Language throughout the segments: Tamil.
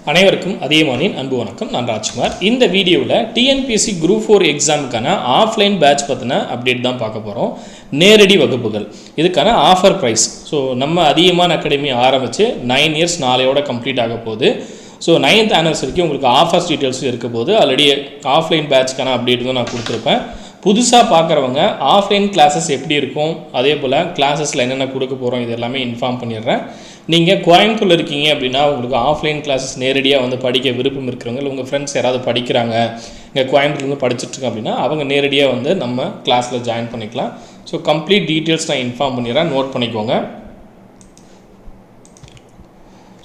அனைவருக்கும் அதிகமானின் அன்பு வணக்கம். நான் ராஜ்குமார். இந்த வீடியோவில் டிஎன்பிஎஸ்சி குரூப் 4 எக்ஸாமுக்கான ஆஃப்லைன் பேட்ச் பற்றின அப்டேட் தான் பார்க்க போகிறோம். நேரடி வகுப்புகள் இதுக்கான ஆஃபர் ப்ரைஸ். ஸோ நம்ம அதிகமான அகாடமி ஆரம்பித்து 9 இயர்ஸ் நாளையோட கம்ப்ளீட் ஆக போகுது. ஸோ 9th ஆனிவர்சரிக்கு உங்களுக்கு ஆஃபர்ஸ் டீட்டெயில்ஸும் இருக்க போது. ஆல்ரெடி ஆஃப்லைன் பேட்ச்க்கான அப்டேட் தான் நான் கொடுத்துருப்பேன். புதுசாக பார்க்குறவங்க ஆஃப்லைன் கிளாஸஸ் எப்படி இருக்கும், அதே போல் கிளாஸஸில் என்னென்ன கொடுக்க போகிறோம், இது எல்லாமே இன்ஃபார்ம் பண்ணிடுறேன். நீங்கள் கோயம்புத்தூரில் இருக்கீங்க அப்படின்னா உங்களுக்கு ஆஃப்லைன் கிளாஸஸ் நேரடியாக வந்து படிக்க விருப்பம் இருக்கிறவங்க, இல்லை உங்கள் ஃப்ரெண்ட்ஸ் யாராவது படிக்கிறாங்க இங்கே கோயம்புத்தூர்லேருந்து படிச்சுட்ருக்கோம் அப்படின்னா அவங்க நேரடியாக வந்து நம்ம கிளாஸில் ஜாயின் பண்ணிக்கலாம். ஸோ கம்ப்ளீட் டீட்டெயில்ஸ் நான் இன்ஃபார்ம் பண்ணிடுறேன், நோட் பண்ணிக்கோங்க.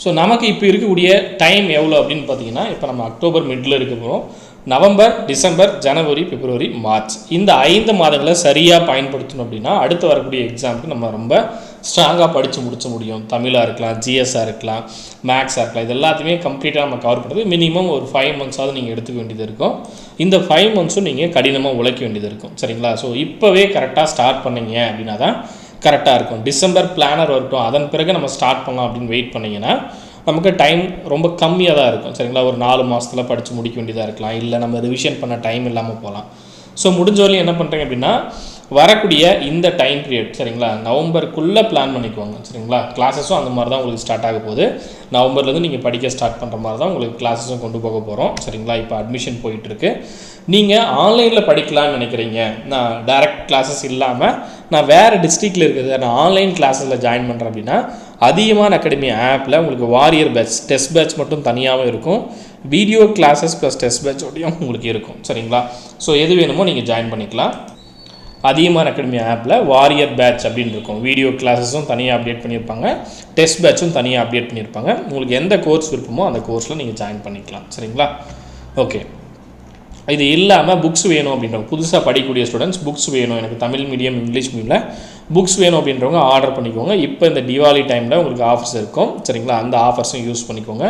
ஸோ நமக்கு இப்போ இருக்கக்கூடிய டைம் எவ்வளோ அப்படின்னு பார்த்தீங்கன்னா, இப்போ நம்ம அக்டோபர் மிடில் இருக்க போகிறோம். நவம்பர், டிசம்பர், ஜனவரி, பிப்ரவரி, மார்ச் இந்த 5 மாதங்களை சரியாக பயன்படுத்தணும் அப்படின்னா அடுத்து வரக்கூடிய எக்ஸாமுக்கு நம்ம ரொம்ப ஸ்ட்ராங்காக படித்து முடிச்ச முடியும். தமிழாக இருக்கலாம், ஜிஎஸ்ஸாக இருக்கலாம், மேக்ஸாக இருக்கலாம், இது எல்லாத்தையுமே கம்ப்ளீட்டாக நம்ம கவர் பண்ணுறது மினிமம் ஒரு 5 மந்த்ஸாவது நீங்கள் எடுத்துக்க வேண்டியது இருக்கும். இந்த 5 மந்த்ஸும் நீங்கள் கடினமாக உழைக்க வேண்டியது இருக்கும். சரிங்களா? ஸோ இப்போவே கரெக்டாக ஸ்டார்ட் பண்ணிங்க அப்படின்னா தான் கரெக்டாக இருக்கும். டிசம்பர் பிளானர் வரட்டும், அதன் பிறகு நம்ம ஸ்டார்ட் பண்ணலாம் அப்படின்னு வெயிட் பண்ணிங்கன்னா நமக்கு டைம் ரொம்ப கம்மியாக தான் இருக்கும். சரிங்களா? ஒரு 4 மாதத்தில் படித்து முடிக்க வேண்டியதாக இருக்கலாம், இல்லை நம்ம ரிவிஷன் பண்ண டைம் இல்லாமல் போகலாம். ஸோ முடிஞ்ச வரையும் என்ன பண்ணுறீங்க அப்படின்னா வரக்கூடிய இந்த டைம் பீரியட், சரிங்களா, நவம்பருக்குள்ளே பிளான் பண்ணிக்குவாங்க. சரிங்களா? கிளாஸஸும் அந்த மாதிரி தான் உங்களுக்கு ஸ்டார்ட் ஆக போகுது. நவம்பர்லேருந்து நீங்கள் படிக்க ஸ்டார்ட் பண்ணுற மாதிரி தான் உங்களுக்கு கிளாஸஸும் கொண்டு போக போகிறோம். சரிங்களா? இப்போ அட்மிஷன் போயிட்டுருக்கு. நீங்கள் ஆன்லைனில் படிக்கலான்னு நினைக்கிறீங்க, நான் டைரக்ட் கிளாஸஸ் இல்லாமல் நான் வேறு டிஸ்ட்ரிக்டில் இருக்கிறது நான் ஆன்லைன் கிளாஸில் ஜாயின் பண்ணுறேன் அப்படின்னா அதிகமான அகாடமி ஆப்பில் உங்களுக்கு வாரியர் பேட்ச், டெஸ்ட் பேட்ச் மட்டும் தனியாகவும் இருக்கும், வீடியோ கிளாஸஸ் ப்ளஸ் டெஸ்ட் பேட்சோடையும் உங்களுக்கு இருக்கும். சரிங்களா? ஸோ எது வேணுமோ நீங்கள் ஜாயின் பண்ணிக்கலாம். அதிகமான அகாடமி ஆப்பில் வாரியர் பேட்ச் அப்படின்னு இருக்கும். வீடியோ கிளாஸஸும் தனியாக அப்டேட் பண்ணியிருப்பாங்க, டெஸ்ட் பேட்சும் தனியாக அப்டேட் பண்ணியிருப்பாங்க. உங்களுக்கு எந்த கோர்ஸ் விருப்பமோ அந்த கோர்ஸில் நீங்கள் ஜாயின் பண்ணிக்கலாம். சரிங்களா? ஓகே. இது இல்லாமல் புக்ஸ் வேணும் அப்படின்றவங்க, புதுசாக படிக்கக்கூடிய ஸ்டூடெண்ட்ஸ் புக்ஸ் வேணும், எனக்கு தமிழ் மீடியம் இங்கிலீஷ் மீடியமில் புக்ஸ் வேணும் அப்படின்றவங்க ஆர்டர் பண்ணிக்கோங்க. இப்போ இந்த தீபாவளி டைமில் உங்களுக்கு ஆஃபர்ஸ் இருக்கும். சரிங்களா? அந்த ஆஃபர்ஸும் யூஸ் பண்ணிக்கோங்க.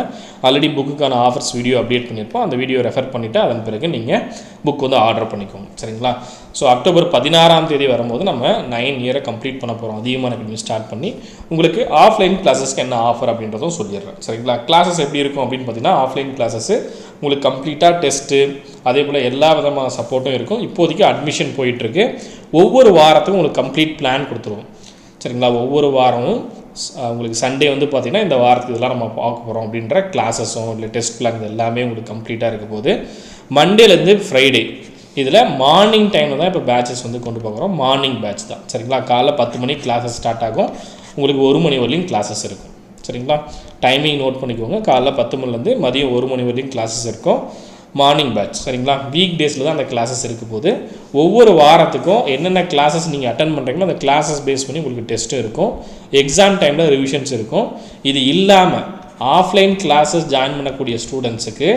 ஆல்ரெடி புக்குக்கான ஆஃபர்ஸ் வீடியோ அப்டேட் பண்ணியிருப்போம். அந்த வீடியோ ரெஃபர் பண்ணிவிட்டு அதன் பிறகு நீங்கள் புக் வந்து ஆர்டர் பண்ணிக்கோங்க. சரிங்களா? ஸோ அக்டோபர் 16ஆம் தேதி வரும்போது நம்ம 9 இயரை கம்ப்ளீட் பண்ண போகிறோம். அதிகமான அகாடமி ஸ்டார்ட் பண்ணி உங்களுக்கு ஆஃப்லைன் கிளாஸஸ்க்கு என்ன ஆஃபர் அப்படின்றதும் சொல்லிடுறேன். சரிங்களா? கிளாஸஸ் எப்படி இருக்கும் அப்படின்னு பார்த்தீங்கன்னா ஆஃப்லைன் கிளாஸஸ் உங்களுக்கு கம்ப்ளீட்டாக டெஸ்ட்டு அதே போல் எல்லா விதமான சப்போர்ட்டும் இருக்கும். இப்போதைக்கு அட்மிஷன் போயிட்டுருக்கு. ஒவ்வொரு வாரத்துக்கும் உங்களுக்கு கம்ப்ளீட் பிளான் கொடுத்துருவோம். சரிங்களா? ஒவ்வொரு வாரமும் உங்களுக்கு சண்டே வந்து பார்த்திங்கன்னா இந்த வாரத்துக்கு இதெல்லாம் நம்ம பார்க்க போகிறோம் அப்படின்ற கிளாஸஸும் இல்லை டெஸ்ட் பிளான் இது எல்லாமே உங்களுக்கு கம்ப்ளீட்டாக இருக்க போது. மண்டேலேருந்து ஃப்ரைடே இதில் மார்னிங் டைமில் தான் இப்போ பேட்சஸ் வந்து கொண்டு போகிறோம். மார்னிங் பேட்ச் தான். சரிங்களா? காலைல 10 மணிக்கு கிளாஸஸ் ஸ்டார்ட் ஆகும், உங்களுக்கு 1 மணி வரையும் கிளாஸஸ் இருக்கும். சரிங்களா? டைமிங் நோட் பண்ணிக்கோங்க. காலைல 10 மணிலேருந்து மதியம் 1 மணி வரையும் கிளாஸஸ் இருக்கும். Morning batch. சரிங்களா? வீக் டேஸில் தான் அந்த கிளாஸஸ் இருக்க போது. ஒவ்வொரு வாரத்துக்கும் என்னென்ன கிளாஸஸ் நீங்கள் அட்டன் பண்ணுறீங்களோ அந்த கிளாஸஸ் பேஸ் பண்ணி உங்களுக்கு டெஸ்ட்டும் இருக்கும், எக்ஸாம் டைமில் ரிவிஷன்ஸ் இருக்கும். இது இல்லாமல் ஆஃப்லைன் கிளாஸஸ் ஜாயின் பண்ணக்கூடிய ஸ்டூடெண்ட்ஸுக்கு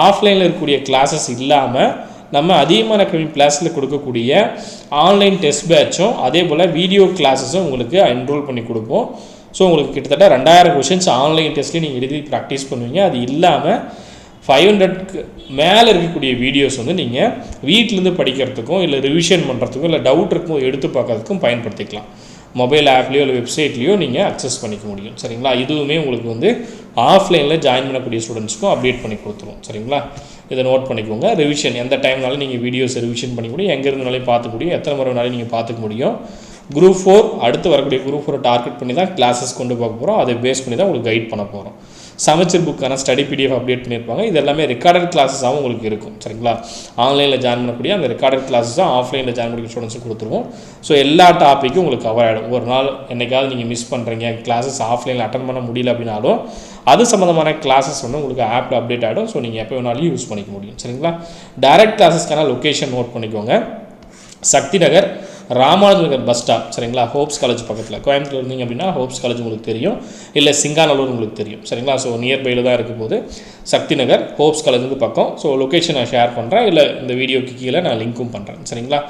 ஆஃப்லைனில் இருக்கக்கூடிய கிளாஸஸ் இல்லாமல் நம்ம அதிகமான அகாடமி கிளாஸில் கொடுக்கக்கூடிய ஆன்லைன் டெஸ்ட் பேட்சும் அதே போல் வீடியோ கிளாஸஸும் உங்களுக்கு என்ரோல் பண்ணி கொடுப்போம். ஸோ உங்களுக்கு கிட்டத்தட்ட 2000 கொஷின்ஸ் ஆன்லைன் டெஸ்ட்லேயும் நீங்கள் எழுதி ப்ராக்டிஸ் பண்ணுவீங்க. அது இல்லாமல் 500க்கு மேலே இருக்கக்கூடிய வீடியோஸ் வந்து நீங்கள் வீட்டிலேருந்து படிக்கிறதுக்கும் இல்லை ரிவிஷன் பண்ணுறதுக்கும் இல்லை டவுட் இருக்கும் எடுத்து பார்க்கறதுக்கும் பயன்படுத்திக்கலாம். மொபைல் ஆப்லேயோ இல்லை வெப்சைட்லேயோ நீங்கள் அக்சஸ் பண்ணிக்க முடியும். சரிங்களா? இதுவுமே உங்களுக்கு வந்து ஆஃப்லைனில் ஜாயின் பண்ணக்கூடிய ஸ்டூடெண்ட்ஸ்க்கும் அப்டேட் பண்ணி கொடுத்துருவோம். சரிங்களா? இதை நோட் பண்ணிக்கோங்க. ரிவிஷன் எந்த டைம்னாலும் நீங்கள் வீடியோஸ் ரிவிஷன் பண்ணிக்க முடியும், எங்கே இருந்தாலும் பார்த்துக்க முடியும், எத்தனை முறை வேணாலும் நீங்கள் பார்த்துக்க முடியும். குரூப் 4 அடுத்து வரக்கூடிய குரூப் 4 டார்கெட் பண்ணி தான் கிளாஸஸ் கொண்டு போக போகிறோம். அதை பேஸ் பண்ணி தான் உங்களுக்கு கைட் பண்ண போகிறோம். சமச்சர் புக்கான ஸ்டடி பிடிஎஃப் அப்டேட் பண்ணியிருப்பாங்க. இது எல்லாமே ரெக்கார்டட் கிளாஸஸாகவும் உங்களுக்கு இருக்கும். சரிங்களா? ஆன்லைனில் ஜாயின் பண்ணக்கூடிய அந்த ரெக்கார்டட் கிளாஸஸும் ஆஃப்லைனில் ஜாயின் பண்ணக்கூடிய ஸ்டூடெண்ட்ஸும் கொடுத்துருவோம். ஸோ எல்லா டாப்பிக்கும் உங்களுக்கு கவர் ஆகிடும். ஒரு நாள் என்றைக்காவது நீங்கள் மிஸ் பண்ணுறீங்க, கிளாஸஸ் ஆஃப்லைனில் அட்டன் பண்ண முடியல அப்படின்னாலும் அது சம்மந்தமான கிளாஸஸ் வந்து உங்களுக்கு ஆப்பில் அப்டேட் ஆகிடும். ஸோ நீங்கள் எப்போ வேணாலும் யூஸ் பண்ணிக்க முடியும். சரிங்களா? டைரக்ட் கிளாஸஸ்க்கான லொக்கேஷன் நோட் பண்ணிக்கோங்க. சக்தி நகர், ராமானுஜர் நகர் பஸ் ஸ்டாப். சரிங்களா? ஹோப்ஸ் காலேஜ் பக்கத்தில். கோயம்புத்தூர் இருந்தீங்க அப்படின்னா ஹோப்ஸ் காலேஜ் உங்களுக்கு தெரியும், இல்லை சிங்காநல்லூர் உங்களுக்கு தெரியும். சரிங்களா? ஸோ நியர்பையில் தான் இருக்கும் போது சக்தி நகர் ஹோப்ஸ் காலேஜ் வந்து பக்கம். ஸோ லொக்கேஷன் நான் ஷேர் பண்ணுறேன், இல்லை இந்த வீடியோக்கு கீழே நான் லிங்க்கும் பண்ணுறேன். சரிங்களா?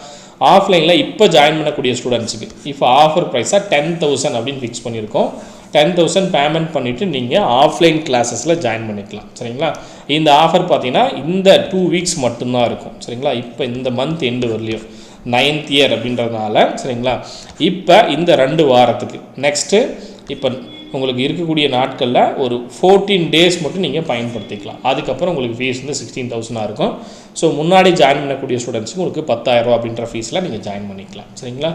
ஆஃப்லைனில் இப்போ ஜாயின் பண்ணக்கூடிய ஸ்டூடெண்ட்ஸுக்கு இப்போ ஆஃபர் ப்ரைஸாக 10,000 அப்படின்னு ஃபிக்ஸ் பண்ணியிருக்கோம். 10,000 பேமெண்ட் பண்ணிவிட்டு நீங்கள் ஆஃப்லைன் கிளாஸஸில் ஜாயின் பண்ணிக்கலாம். சரிங்களா? இந்த ஆஃபர் பார்த்தீங்கன்னா இந்த 2 வீக்ஸ் மட்டும்தான் இருக்கும். சரிங்களா? இப்போ இந்த மந்த் எண்டு வரலையும் 9th இயர் அப்படின்றதுனால. சரிங்களா? இப்போ இந்த 2 வாரத்துக்கு நெக்ஸ்ட்டு இப்போ உங்களுக்கு இருக்கக்கூடிய நாட்களில் ஒரு 14 டேஸ் மட்டும் நீங்கள் பயன்படுத்திக்கலாம். அதுக்கப்புறம் உங்களுக்கு ஃபீஸ் வந்து 16,000 இருக்கும். ஸோ முன்னாடி ஜாயின் பண்ணக்கூடிய ஸ்டூடெண்ட்ஸுக்கு உங்களுக்கு 10,000 அப்படின்ற ஃபீஸில் நீங்கள் ஜாயின் பண்ணிக்கலாம். சரிங்களா?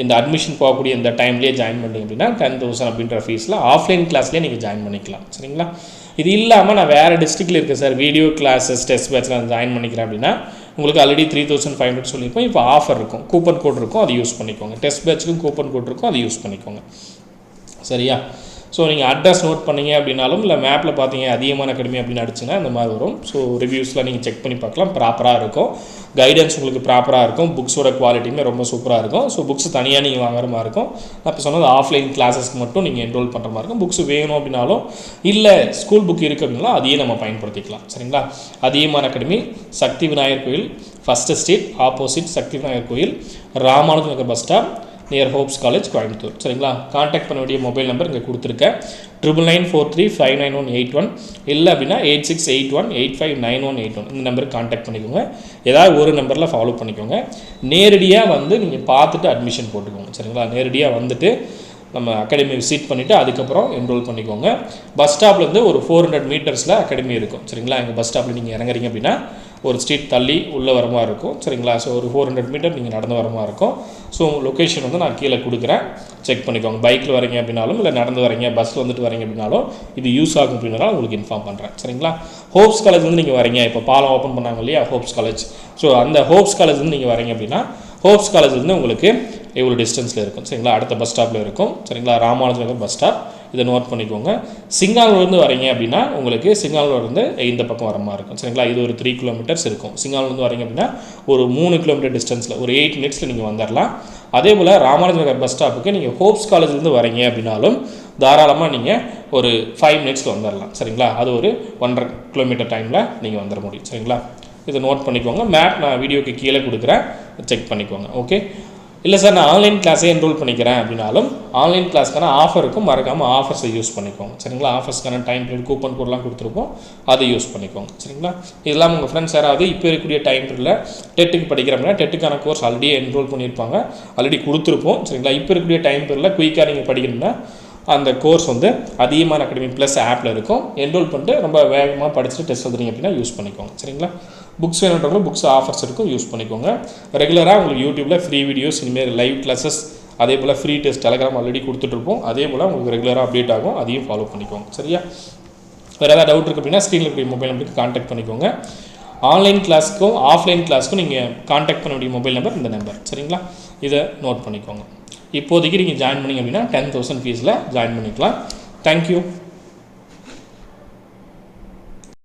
இந்த அட்மிஷன் போகக்கூடிய இந்த டைம்லேயே ஜாயின் பண்ணிங்க அப்படின்னா 10,000 அப்படின்ற ஃபீஸில் ஆஃப்லைன் கிளாஸ்லேயே நீங்கள் ஜாயின் பண்ணிக்கலாம். சரிங்களா? இது இல்லாமல் நான் வேறு டிஸ்ட்ரிக்டில் இருக்கேன் சார், வீடியோ கிளாஸஸ் டெஸ்ட் பேட்சில் நான் ஜாயின் பண்ணிக்கிறேன் அப்படின்னா உங்களுக்கு ஆல்ரெடி 3,500 சொல்லியிருக்கோம். இப்போ ஆஃபர் இருக்கும், கூப்பன் கோட் இருக்கும், அதை யூஸ் பண்ணிக்கோங்க. டெஸ்ட் பேட்சுக்கும் கூப்பன் கோட் இருக்கும், அதை யூஸ் பண்ணிக்கோங்க. சரியா? ஸோ நீங்கள் அட்ரஸ் நோட் பண்ணிங்க அப்படின்னாலும் இல்லை மேப்பில் பார்த்தீங்க அதிகமான அகாடமி அப்படின்னு அடிச்சுன்னா இந்த மாதிரி வரும். ஸோ ரிவ்யூஸ்லாம் நீங்கள் செக் பண்ணி பார்க்கலாம், ப்ராப்பராக இருக்கும். கைடன்ஸ் உங்களுக்கு ப்ராப்பராக இருக்கும். புக்ஸோட குவாலிட்டியுமே ரொம்ப சூப்பராக இருக்கும். ஸோ புக்ஸ் தனியாக நீங்கள் வாங்குற மாதிரி இருக்கும். அப்போ சொன்னது ஆஃப்லைன் கிளாஸஸ்க்கு மட்டும் நீங்கள் என்ரோல் பண்ணுற மாதிரி இருக்கும். புக்ஸ் வேணும் அப்படின்னாலும் இல்லை ஸ்கூல் புக் இருக்குது அப்படின்னாலும் அதையே நம்ம பயன்படுத்திக்கலாம். சரிங்களா? அதிகமான அகாடமி, சக்தி விநாயகர் கோயில், first street, opposite Sakthi Vinayagar கோயில், Ramanuja Nagar bus stop, near Hopes college, Coimbatore. சரிங்களா? கான்டாக்ட் பண்ண வேண்டிய மொபைல் நம்பர் இங்கே கொடுத்துருக்கேன். 9994359181 இல்லை அப்படின்னா 8681859181 இந்த நம்பருக்கு கான்டாக்ட் பண்ணிக்கோங்க. ஏதாவது ஒரு நம்பரில் ஃபாலோ பண்ணிக்கோங்க. நேரடியாக வந்து நீங்கள் பார்த்துட்டு அட்மிஷன் போட்டுக்கோங்க. சரிங்களா? நேரடியாக வந்துட்டு நம்ம அகாடமி விசிட் பண்ணிவிட்டு அதுக்கப்புறம் என்ரோல் பண்ணிக்கோங்க. பஸ் ஸ்டாப்லேருந்து ஒரு 400 மீட்டர்ஸில் அகாடமி இருக்கும். சரிங்களா? எங்கள் பஸ் ஸ்டாப்பில் நீங்கள் இறங்குறீங்க அப்படின்னா ஒரு ஸ்ட்ரீட் தள்ளி உள்ளே வர மாதிரி இருக்கும். சரிங்களா? ஸோ ஒரு 400 மீட்டர் நீங்கள் நடந்து வர மாதிரி இருக்கும். ஸோ லொக்கேஷன் வந்து நான் கீழே கொடுக்குறேன், செக் பண்ணிக்கோங்க. பைக்கில் வரீங்க அப்படின்னாலும் இல்லை நடந்து வரீங்க, பஸ்ஸில் வந்துட்டு வரீங்க அப்படின்னாலும் இது யூஸ் ஆகும் அப்படின்னாலும் உங்களுக்கு இன்ஃபார்ம் பண்ணுறேன். சரிங்களா? ஹோப்ஸ் காலேஜ் வந்து நீங்கள் வரீங்க, இப்போ பாலம் ஓப்பன் பண்ணாங்க இல்லையா ஹோப்ஸ் காலேஜ். ஸோ அந்த ஹோப்ஸ் காலேஜ் வந்து நீங்கள் வரீங்க அப்படின்னா ஹோப்ஸ் காலேஜ் வந்து உங்களுக்கு எவ்வளோ டிஸ்டன்ஸில் இருக்கும். சரிங்களா? அடுத்த பஸ் ஸ்டாப்பில் இருக்கும். சரிங்களா? ராமானுஜ நகர் பஸ் ஸ்டாப், இதை நோட் பண்ணிக்கோங்க. சிங்கானூர்லேருந்து வரீங்க அப்படின்னா உங்களுக்கு சிங்கானூர்லேருந்து இந்த பக்கம் வர மாதிரி இருக்கும். சரிங்களா? இது ஒரு 3 கிலோமீட்டர்ஸ் இருக்கும். சிங்கானூர்லேருந்து வரீங்க அப்படின்னா ஒரு 3 கிலோமீட்டர் டிஸ்டன்ஸில் ஒரு 8 மினிட்ஸில் நீங்கள் வந்துடலாம். அதே போல் ராமானுஜ நகர் பஸ் ஸ்டாப்புக்கு நீங்கள் ஹோப்ஸ் காலேஜ்லேருந்து வரீங்க அப்படின்னாலும் தாராளமாக நீங்கள் ஒரு 5 மினிட்ஸில் வந்துடலாம். சரிங்களா? அது ஒரு 1.5 கிலோமீட்டர் டைமில் நீங்கள் வந்துட முடியும். சரிங்களா? இதை நோட் பண்ணிக்கோங்க. மேப் நான் வீடியோக்கு கீழே கொடுக்குறேன், செக் பண்ணிக்கோங்க. ஓகே? இல்லை சார் நான் ஆன்லைன் கிளாஸே என்ரோல் பண்ணிக்கிறேன் அப்படின்னாலும் ஆன்லைன் கிளாஸ்க்கான ஆஃபர் இருக்கும், மறக்காமல் ஆஃபர்ஸை யூஸ் பண்ணிக்கோங்க. சரிங்களா? ஆஃபர்ஸ்க்கான டைம் பீரியட் கூப்பன் கோட்லாம் கொடுத்துருப்போம், அதை யூஸ் பண்ணிக்கோங்க. சரிங்களா? இதெல்லாம் உங்கள் ஃப்ரெண்ட்ஸ் யாராவது இப்போ இருக்கக்கூடிய டைம் பீரியடில் டெட்டுக்கு படிக்கிற அப்படின்னா டெட்டுக்கான கோர்ஸ் ஆல்ரெடி என்ரோல் பண்ணியிருப்பாங்க, ஆல்ரெடி கொடுத்துருப்போம். சரிங்களா? இப்போ இருக்கக்கூடிய டைம் பீரியடில் குயிக்காக நீங்கள் படிக்கணும்னா அந்த கோர்ஸ் வந்து அதிகமான அகாடமி ப்ளஸ் ஆப்பில் இருக்கும். என்ரோல் பண்ணிட்டு ரொம்ப வேகமாக படிச்சுட்டு டெஸ்ட் எழுதுறீங்க அப்படின்னா யூஸ் பண்ணிக்கோங்க. சரிங்களா? புக்ஸ் வேணுன்றவங்களும் புக்ஸ் ஆஃபர்ஸ் இருக்கும், யூஸ் பண்ணிக்கோங்க. ரெகுலராக உங்களுக்கு யூடியூப்பில் ஃப்ரீ வீடியோஸ், இனிமேல் லைவ் கிளாஸஸ், அதே போல் ஃப்ரீ டெஸ்ட் டெலகிராம் ஆல்ரெடி கொடுத்துட்ருப்போம். அதே போல் உங்களுக்கு ரெகுலராக அப்டேட் ஆகும், அதையும் ஃபாலோ பண்ணிக்கோங்க. சரியா? வேறு ஏதாவது டவுட் இருக்குது அப்படின்னா ஸ்க்ரீனில் இருக்கக்கூடிய மொபைல் நம்பருக்கு கான்டாக்ட் பண்ணிக்கோங்க. ஆன்லைன் கிளாஸ்க்கும் ஆஃப்லைன் கிளாஸ்க்கும் நீங்கள் கான்டாக்ட் பண்ண வேண்டிய மொபைல் நம்பர் இந்த நம்பர். சரிங்களா? இதை நோட் பண்ணிக்கோங்க. இப்போதைக்கு நீங்கள் ஜாயின் பண்ணிங்க அப்படின்னா 10,000 ஃபீஸில் ஜாயின் பண்ணிக்கலாம். தேங்க்யூ.